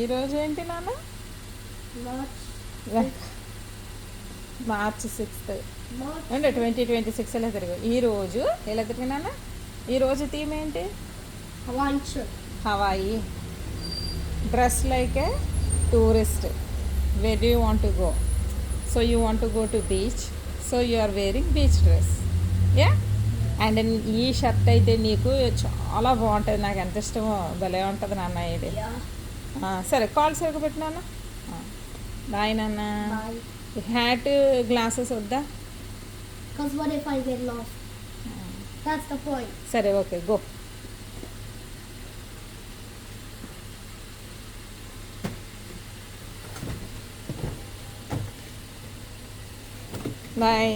ఈరోజు ఏంటి నాన్న? March మార్చ్ 6th March అంటే 2026 ఎలా తిరుగు ఈరోజు ఎలా తిరిగి నాన్న? ఈరోజు థీమ్ ఏంటి? Hawaiian trip. Hawaii. Dress like a tourist. Where do you want to go? So you want to go to beach, so you are wearing beach dress. Yeah. And ఈ షర్ట్ అయితే నీకు చాలా బాగుంటుంది, నాకు ఎంత ఇష్టమో, భలే ఉంటుంది నాన్న ఇది. Yeah. సరే కాల్ సరిగ్గా పెట్టు నాన్న. బాయ్ నాన్న. Bye. హ్యాట్ గ్లాసెస్ వద్దా? Because what if I get lost? That's the point. సరే ఓకే గో. బాయ్.